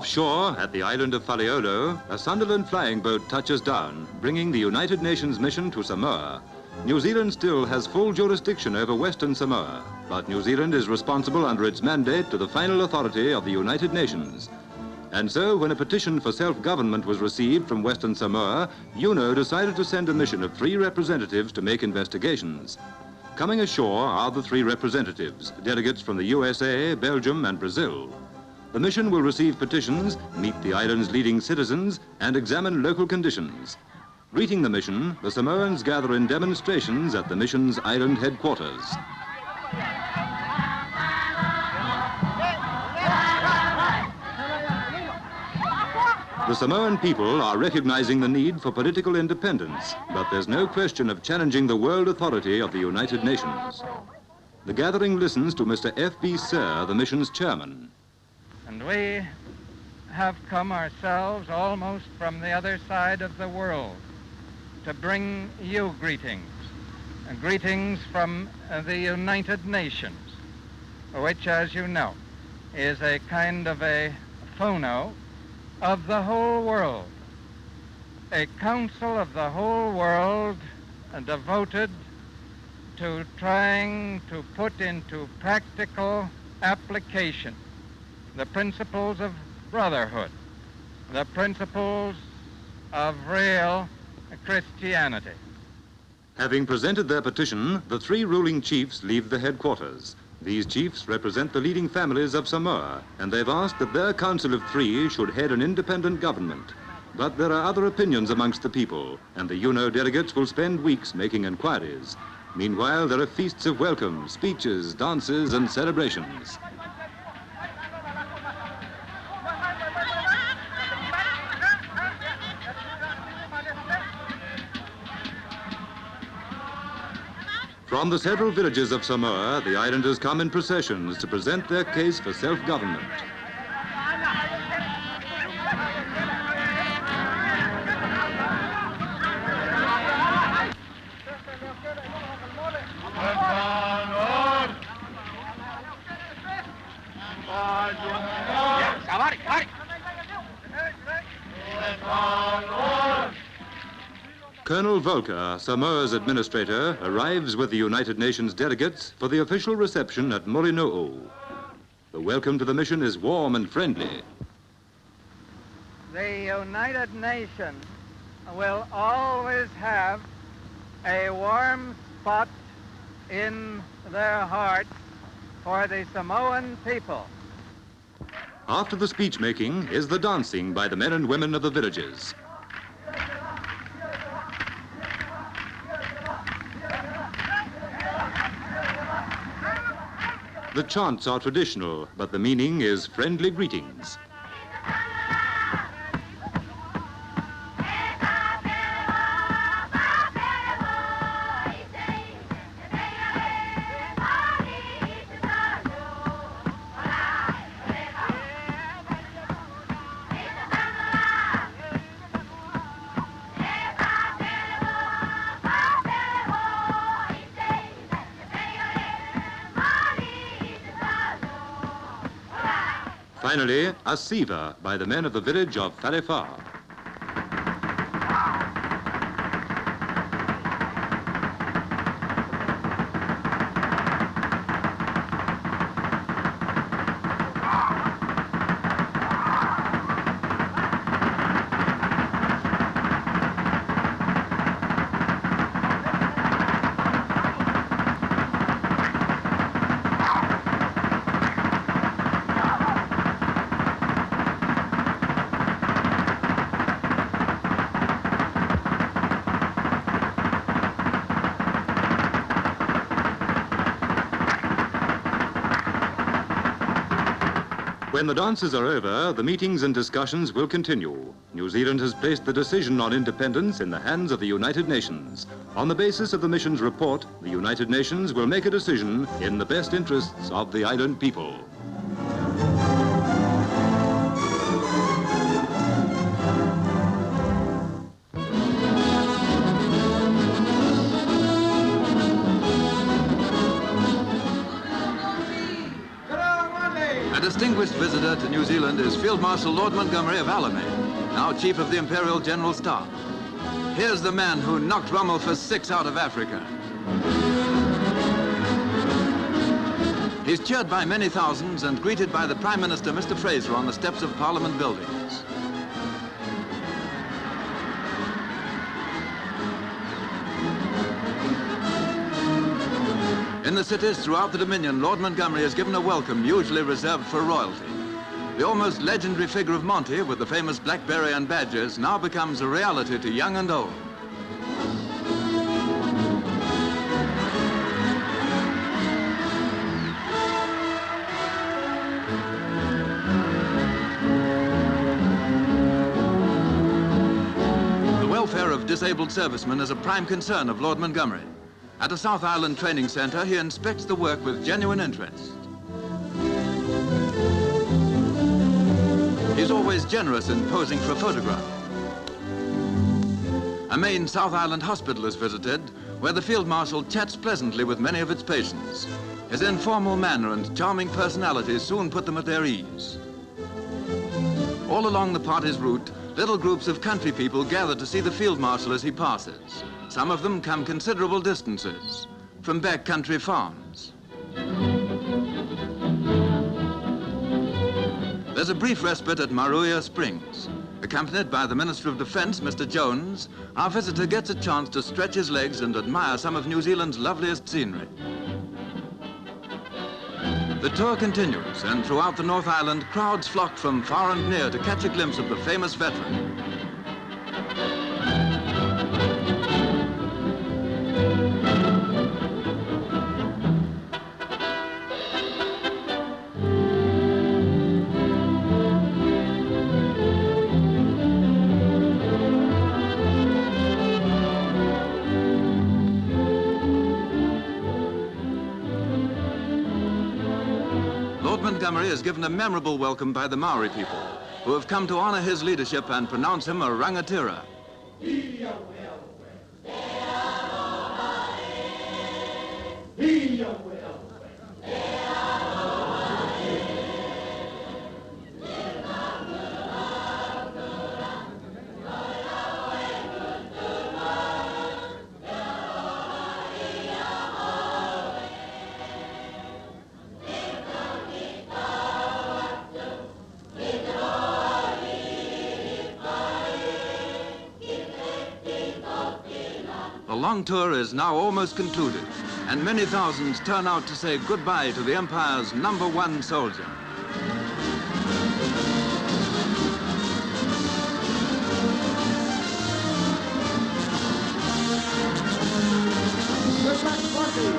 Offshore at the island of Faleolo, a Sunderland flying boat touches down, bringing the United Nations mission to Samoa. New Zealand still has full jurisdiction over Western Samoa, but New Zealand is responsible under its mandate to the final authority of the United Nations. And so, when a petition for self-government was received from Western Samoa, UNO decided to send a mission of 3 representatives to make investigations. Coming ashore are the 3 representatives, delegates from the USA, Belgium, and Brazil. The mission will receive petitions, meet the island's leading citizens, and examine local conditions. Greeting the mission, the Samoans gather in demonstrations at the mission's island headquarters. The Samoan people are recognizing the need for political independence, but there's no question of challenging the world authority of the United Nations. The gathering listens to Mr. F.B. Sir, the mission's chairman. And we have come ourselves almost from the other side of the world to bring you greetings, greetings from the United Nations, which, as you know, is a kind of a phono of the whole world, a council of the whole world devoted to trying to put into practical application the principles of brotherhood, the principles of real Christianity. Having presented their petition, the 3 ruling chiefs leave the headquarters. These chiefs represent the leading families of Samoa, and they've asked that their council of 3 should head an independent government. But there are other opinions amongst the people, and the UNO delegates will spend weeks making inquiries. Meanwhile, there are feasts of welcome, speeches, dances, and celebrations. From the several villages of Samoa, the islanders come in processions to present their case for self-government. Colonel Volker, Samoa's administrator, arrives with the United Nations delegates for the official reception at Morino'o. The welcome to the mission is warm and friendly. The United Nations will always have a warm spot in their hearts for the Samoan people. After the speech-making is the dancing by the men and women of the villages. The chants are traditional, but the meaning is friendly greetings. Finally, a siva by the men of the village of Falefa. When the dances are over, the meetings and discussions will continue. New Zealand has placed the decision on independence in the hands of the United Nations. On the basis of the mission's report, the United Nations will make a decision in the best interests of the island people. A distinguished visitor to New Zealand is Field Marshal Lord Montgomery of Alamein, now Chief of the Imperial General Staff. Here's the man who knocked Rommel for 6 out of Africa. He's cheered by many thousands and greeted by the Prime Minister, Mr. Fraser, on the steps of Parliament buildings. In the cities throughout the Dominion, Lord Montgomery has given a welcome usually reserved for royalty. The almost legendary figure of Monty with the famous blackberry and badges now becomes a reality to young and old. The welfare of disabled servicemen is a prime concern of Lord Montgomery. At a South Island training center, he inspects the work with genuine interest. He's always generous in posing for a photograph. A main South Island hospital is visited, where the Field Marshal chats pleasantly with many of its patients. His informal manner and charming personality soon put them at their ease. All along the party's route, little groups of country people gather to see the Field Marshal as he passes. Some of them come considerable distances, from backcountry farms. There's a brief respite at Maruia Springs. Accompanied by the Minister of Defence, Mr. Jones, our visitor gets a chance to stretch his legs and admire some of New Zealand's loveliest scenery. The tour continues, and throughout the North Island, crowds flock from far and near to catch a glimpse of the famous veteran. Montgomery is given a memorable welcome by the Maori people, who have come to honor his leadership and pronounce him a rangatira. The long tour is now almost concluded, and many thousands turn out to say goodbye to the Empire's #1 soldier. Good luck, Monty.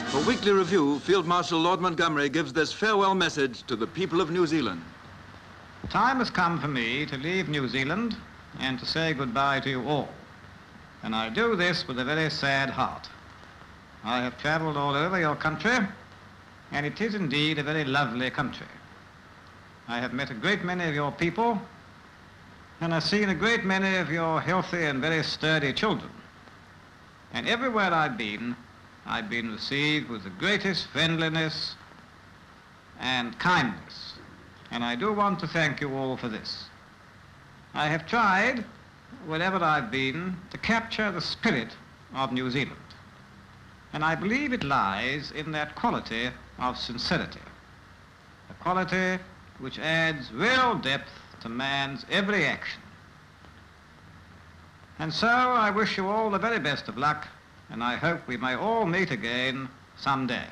For Weekly Review, Field Marshal Lord Montgomery gives this farewell message to the people of New Zealand. The time has come for me to leave New Zealand and to say goodbye to you all. And I do this with a very sad heart. I have traveled all over your country, and it is indeed a very lovely country. I have met a great many of your people, and I've seen a great many of your healthy and very sturdy children. And everywhere I've been received with the greatest friendliness and kindness. And I do want to thank you all for this. I have tried, wherever I've been, to capture the spirit of New Zealand. And I believe it lies in that quality of sincerity, a quality which adds real depth to man's every action. And so I wish you all the very best of luck, and I hope we may all meet again someday.